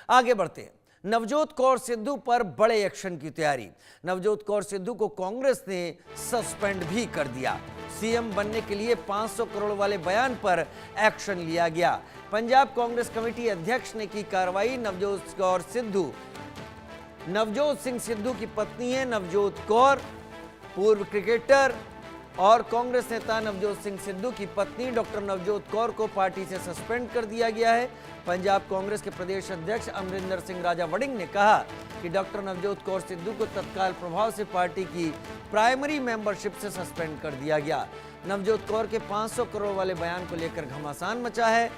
आगे बढ़ते हैं। नवजोत कौर सिद्धू पर बड़े एक्शन की तैयारी। नवजोत कौर सिद्धू को कांग्रेस ने सस्पेंड भी कर दिया। सीएम बनने के लिए 500 करोड़ वाले बयान पर एक्शन लिया गया। पंजाब कांग्रेस कमेटी अध्यक्ष ने की कार्रवाई। नवजोत सिंह सिद्धू की पत्नी है नवजोत कौर। पूर्व क्रिकेटर और कांग्रेस नेता नवजोत सिंह सिद्धू की पत्नी डॉक्टर नवजोत कौर को पार्टी से सस्पेंड कर दिया गया है। पंजाब कांग्रेस के प्रदेश अध्यक्ष अमरिंदर सिंह राजा वड़िंग ने कहा कि डॉक्टर नवजोत कौर सिद्धू को तत्काल प्रभाव से पार्टी की प्राइमरी मेंबरशिप से सस्पेंड कर दिया गया। नवजोत कौर के 500 करोड़ वाले बयान को लेकर घमासान मचा है।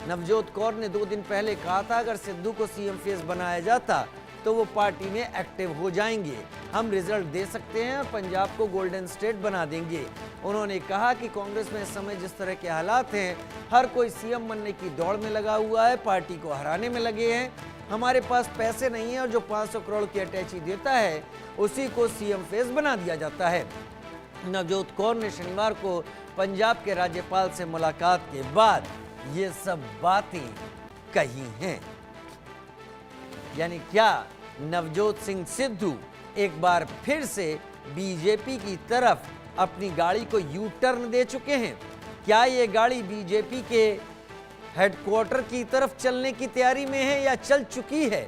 नवजोत कौर ने 2 दिन पहले कहा था अगर सिद्धू को सीएम फेस बनाया जाता तो वो पार्टी में एक्टिव हो जाएंगे, हम रिजल्ट दे सकते हैं और पंजाब को गोल्डन स्टेट बना देंगे। उन्होंने कहा कि कांग्रेस में इस समय जिस तरह के हालात हैं, हर कोई सीएम बनने की दौड़ में लगा हुआ है, पार्टी को हराने में लगे हैं। हमारे पास पैसे नहीं है और जो 500 करोड़ की अटैची देता है उसी को सीएम फेस बना दिया जाता है। नवजोत कौर ने शनिवार को पंजाब के राज्यपाल से मुलाकात के बाद ये सब बातें कही हैं। यानी क्या नवजोत सिंह सिद्धू एक बार फिर से बीजेपी की तरफ अपनी गाड़ी को यू टर्न दे चुके हैं? क्या ये गाड़ी बीजेपी के हेडक्वार्टर की तरफ चलने की तैयारी में है या चल चुकी है?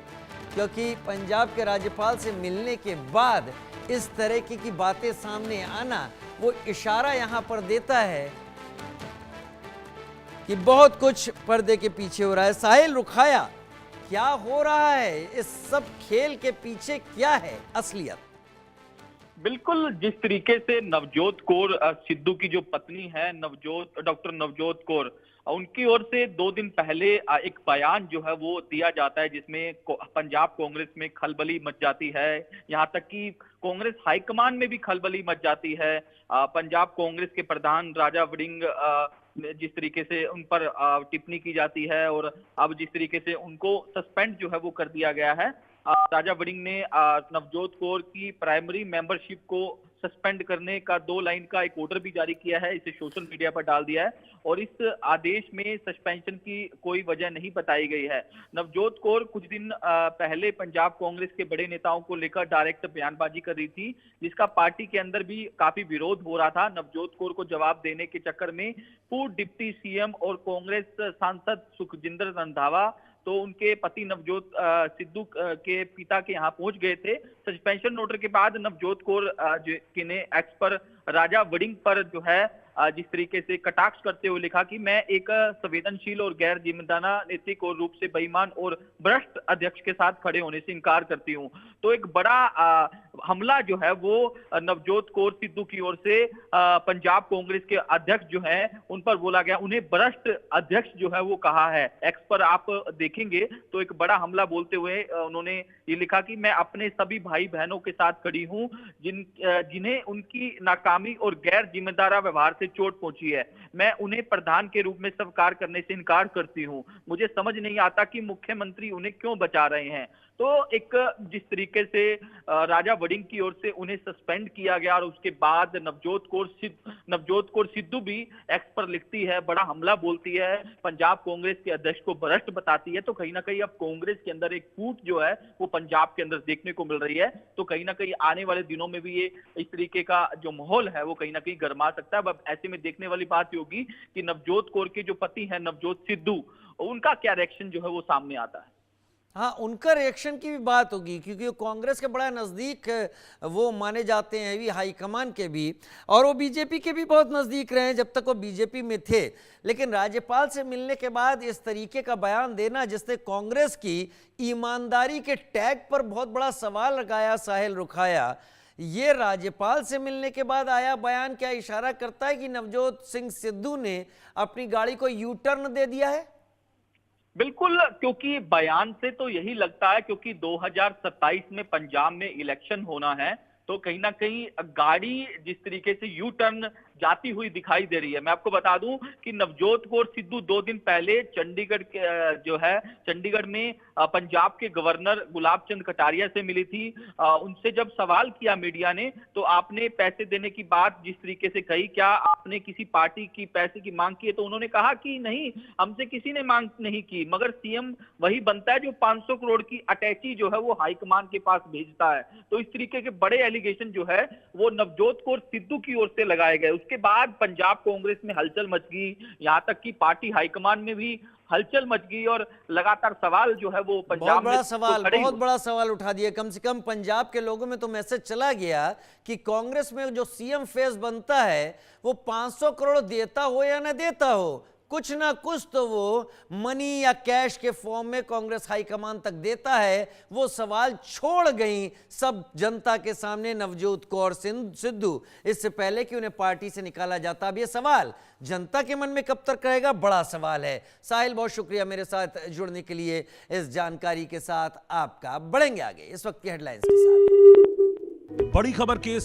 क्योंकि पंजाब के राज्यपाल से मिलने के बाद इस तरह की बातें सामने आना वो इशारा यहां पर देता है कि बहुत कुछ पर्दे के पीछे हो रहा है। साहिल रुखाया, क्या हो रहा है? इस सब खेल के पीछे क्या है असलियत? बिल्कुल, जिस तरीके से नवजोत कौर सिद्धू की जो पत्नी है डॉक्टर नवजोत कौर, उनकी ओर से 2 दिन पहले एक बयान जो है वो दिया जाता है जिसमें पंजाब कांग्रेस में खलबली मच जाती है। यहाँ तक कि कांग्रेस हाईकमान में भी खलबली मच जाती है। पंजाब कांग्रेस के प्रधान राजा वड़िंग जिस तरीके से उन पर टिप्पणी की जाती है और अब जिस तरीके से उनको सस्पेंड जो है वो कर दिया गया है। राजा वड़िंग ने नवजोत कौर की प्राइमरी मेंबरशिप को सस्पेंड करने का 2 लाइन का एक ऑर्डर भी जारी किया है, इसे सोशल मीडिया पर डाल दिया है और इस आदेश में सस्पेंशन की कोई वजह नहीं बताई गई है। नवजोत कौर कुछ दिन पहले पंजाब कांग्रेस के बड़े नेताओं को लेकर डायरेक्ट बयानबाजी कर रही थी, जिसका पार्टी के अंदर भी काफी विरोध हो रहा था। नवजोत कौर को जवाब देने के चक्कर में पूर्व डिप्टी सीएम और कांग्रेस सांसद सुखजिंदर रंधावा तो उनके पति नवजोत सिद्धू के पिता के यहाँ पहुंच गए थे। सस्पेंशन ऑर्डर के बाद नवजोत कौर ने एक्स पर राजा वड़िंग पर जो है जिस तरीके से कटाक्ष करते हुए लिखा कि मैं एक संवेदनशील और गैर जिम्मेदार नैतिक और रूप से बेईमान और भ्रष्ट अध्यक्ष के साथ खड़े होने से इनकार करती हूं। तो एक बड़ा हमला जो है वो नवजोत कौर सिद्धू की ओर से पंजाब कांग्रेस के अध्यक्ष जो हैं उन पर बोला गया, उन्हें भ्रष्ट अध्यक्ष जो है वो कहा है। एक्स पर आप देखेंगे तो एक बड़ा हमला बोलते हुए उन्होंने ये लिखा कि मैं अपने सभी भाई बहनों के साथ खड़ी हूं जिन्हें उनकी नाकामी और गैर जिम्मेदार व्यवहार से चोट पहुंची है। मैं उन्हें प्रधान के रूप में स्वीकार करने से इनकार करती हूं। मुझे समझ नहीं आता कि मुख्यमंत्री उन्हें क्यों बचा रहे हैं। तो एक जिस तरीके से राजा वड़िंग की ओर से उन्हें सस्पेंड किया गया और उसके बाद नवजोत कौर सिद्धू भी एक्स पर लिखती है, बड़ा हमला बोलती है, पंजाब कांग्रेस के अध्यक्ष को भ्रष्ट बताती है। तो कहीं ना कहीं अब कांग्रेस के अंदर एक फूट जो है वो पंजाब के अंदर देखने को मिल रही है। तो कहीं ना कहीं आने वाले दिनों में भी ये इस तरीके का जो माहौल है वो कहीं ना कहीं गर्मा सकता है। अब ऐसे में देखने वाली बात होगी कि नवजोत कौर के जो पति हैं नवजोत सिद्धू, उनका क्या रिएक्शन जो है वो सामने आता है। हाँ, उनका रिएक्शन की भी बात होगी क्योंकि वो कांग्रेस के बड़ा नज़दीक वो माने जाते हैं भी, हाईकमान के भी, और वो बीजेपी के भी बहुत नज़दीक रहे हैं जब तक वो बीजेपी में थे। लेकिन राज्यपाल से मिलने के बाद इस तरीके का बयान देना जिसने कांग्रेस की ईमानदारी के टैग पर बहुत बड़ा सवाल लगाया, साहिल रुखाया, ये राज्यपाल से मिलने के बाद आया बयान क्या इशारा करता है कि नवजोत सिंह सिद्धू ने अपनी गाड़ी को यू टर्न दे दिया है? बिल्कुल, क्योंकि बयान से तो यही लगता है, क्योंकि 2027 में पंजाब में इलेक्शन होना है, तो कहीं ना कहीं गाड़ी जिस तरीके से यू टर्न जाती हुई दिखाई दे रही है। मैं आपको बता दूं कि नवजोत कौर सिद्धू 2 दिन पहले चंडीगढ़ के जो है चंडीगढ़ में पंजाब के गवर्नर गुलाब चंद कटारिया से मिली थी। उनसे जब सवाल किया मीडिया ने, तो आपने पैसे देने की बात जिस तरीके से कही, क्या आपने किसी पार्टी की पैसे की मांग की है, तो उन्होंने कहा कि नहीं, हमसे किसी ने मांग नहीं की, मगर सीएम वही बनता है जो 500 करोड़ की अटैची जो है वो हाईकमान के पास भेजता है। तो इस तरीके के बड़े एलिगेशन जो है वो नवजोत कौर सिद्धू की ओर से लगाए गए। उसके बाद पंजाब कांग्रेस में हलचल मच गई, यहां तक कि पार्टी हाईकमान में भी हलचल मच गई और लगातार सवाल जो है वो पंजाब में बहुत बड़ा सवाल उठा दिया। कम से कम पंजाब के लोगों में तो मैसेज चला गया कि कांग्रेस में जो सीएम फेस बनता है वो 500 करोड़ देता हो या ना देता हो, कुछ ना कुछ तो वो मनी या कैश के फॉर्म में कांग्रेस हाईकमान तक देता है। वो सवाल छोड़ गई सब जनता के सामने नवजोत कौर सिद्धू, इससे पहले कि उन्हें पार्टी से निकाला जाता। अब ये सवाल जनता के मन में कब तक रहेगा, बड़ा सवाल है। साहिल, बहुत शुक्रिया मेरे साथ जुड़ने के लिए। इस जानकारी के साथ आपका बढ़ेंगे आगे इस वक्त की हेडलाइंस के साथ। बड़ी खबर के